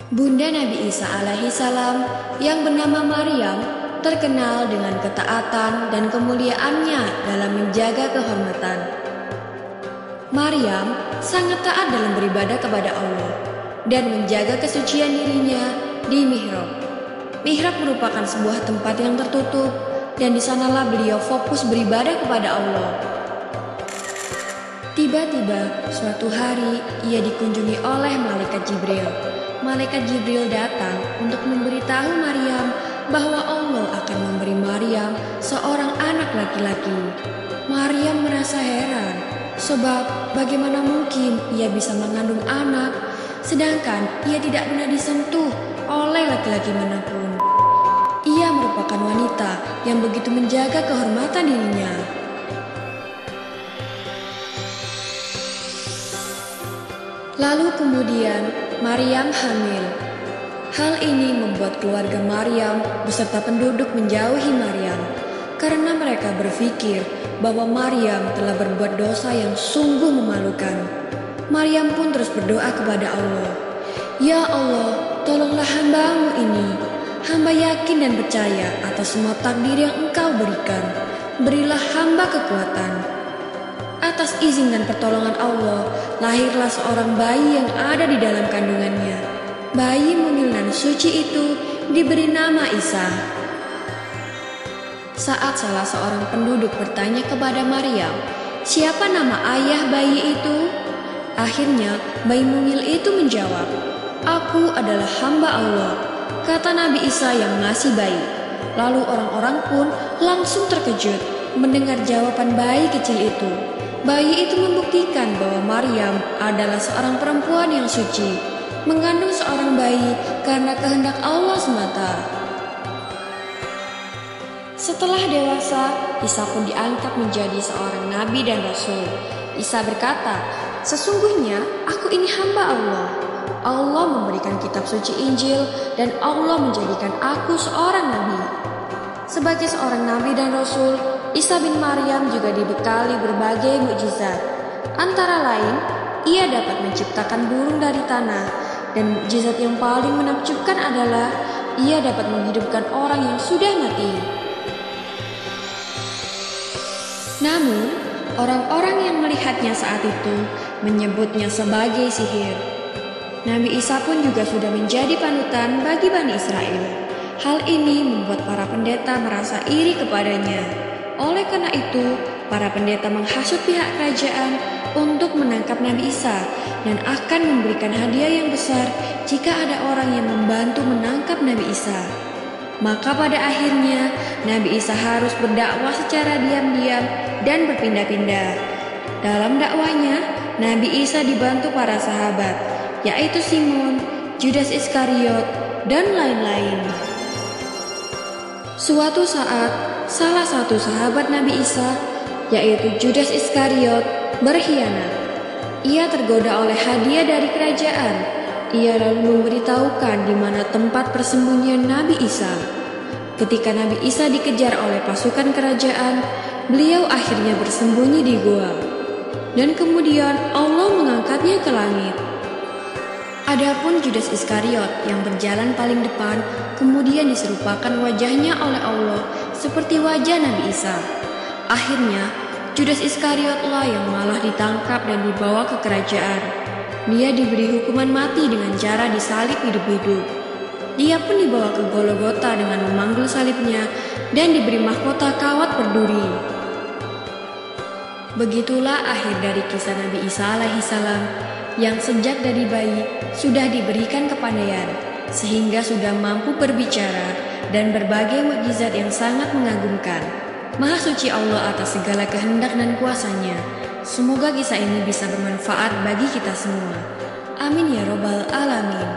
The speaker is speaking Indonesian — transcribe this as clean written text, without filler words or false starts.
Bunda Nabi Isa alaihi salam yang bernama Maryam terkenal dengan ketaatan dan kemuliaannya dalam menjaga kehormatan. Maryam sangat taat dalam beribadah kepada Allah dan menjaga kesucian dirinya di mihrab. Mihrab merupakan sebuah tempat yang tertutup dan di sanalah beliau fokus beribadah kepada Allah. Tiba-tiba suatu hari ia dikunjungi oleh malaikat Jibril. Malaikat Jibril datang untuk memberitahu Maryam bahwa Allah akan memberi Maryam seorang anak laki-laki. Maryam merasa heran, sebab bagaimana mungkin ia bisa mengandung anak, sedangkan ia tidak pernah disentuh oleh laki-laki manapun. Ia merupakan wanita yang begitu menjaga kehormatan dirinya. Lalu kemudian Maryam hamil. Hal ini membuat keluarga Maryam beserta penduduk menjauhi Maryam karena mereka berpikir bahwa Maryam telah berbuat dosa yang sungguh memalukan. Maryam pun terus berdoa kepada Allah, "Ya Allah, tolonglah hamba-Mu ini. Hamba yakin dan percaya atas semua takdir yang Engkau berikan. Berilah hamba kekuatan." Atas izin dan pertolongan Allah, lahirlah seorang bayi yang ada di dalam kandungannya. Bayi mungil dan suci itu diberi nama Isa. Saat salah seorang penduduk bertanya kepada Maryam, "Siapa nama ayah bayi itu?" Akhirnya bayi mungil itu menjawab, "Aku adalah hamba Allah," kata Nabi Isa yang masih bayi. Lalu orang-orang pun langsung terkejut mendengar jawaban bayi kecil itu. Bayi itu membuktikan bahwa Maryam adalah seorang perempuan yang suci, mengandung seorang bayi karena kehendak Allah semata. Setelah dewasa, Isa pun diangkat menjadi seorang nabi dan rasul. Isa berkata, "Sesungguhnya aku ini hamba Allah. Allah memberikan kitab suci Injil dan Allah menjadikan aku seorang nabi." Sebagai seorang nabi dan rasul, Isa bin Maryam juga dibekali berbagai mukjizat. Antara lain, ia dapat menciptakan burung dari tanah, dan mukjizat yang paling menakjubkan adalah ia dapat menghidupkan orang yang sudah mati. Namun, orang-orang yang melihatnya saat itu menyebutnya sebagai sihir. Nabi Isa pun juga sudah menjadi panutan bagi Bani Israel. Hal ini membuat para pendeta merasa iri kepadanya. Oleh karena itu, para pendeta menghasut pihak kerajaan untuk menangkap Nabi Isa dan akan memberikan hadiah yang besar jika ada orang yang membantu menangkap Nabi Isa. Maka pada akhirnya, Nabi Isa harus berdakwah secara diam-diam dan berpindah-pindah. Dalam dakwahnya, Nabi Isa dibantu para sahabat, yaitu Simon, Judas Iskariot, dan lain-lain. Suatu saat, salah satu sahabat Nabi Isa, yaitu Judas Iskariot, berkhianat. Ia tergoda oleh hadiah dari kerajaan. Ia lalu memberitahukan di mana tempat persembunyian Nabi Isa. Ketika Nabi Isa dikejar oleh pasukan kerajaan, beliau akhirnya bersembunyi di gua. Dan kemudian Allah mengangkatnya ke langit. Adapun Judas Iskariot yang berjalan paling depan kemudian diserupakan wajahnya oleh Allah seperti wajah Nabi Isa. Akhirnya Judas Iskariotlah yang malah ditangkap dan dibawa ke kerajaan. Dia diberi hukuman mati dengan cara disalib hidup-hidup. Dia pun dibawa ke Golgota dengan memanggul salibnya dan diberi mahkota kawat berduri. Begitulah akhir dari kisah Nabi Isa alaihi salam yang sejak dari bayi sudah diberikan kepandaian sehingga sudah mampu berbicara dan berbagai mukjizat yang sangat mengagumkan. Maha suci Allah atas segala kehendak dan kuasanya. Semoga kisah ini bisa bermanfaat bagi kita semua. Amin ya robbal alamin.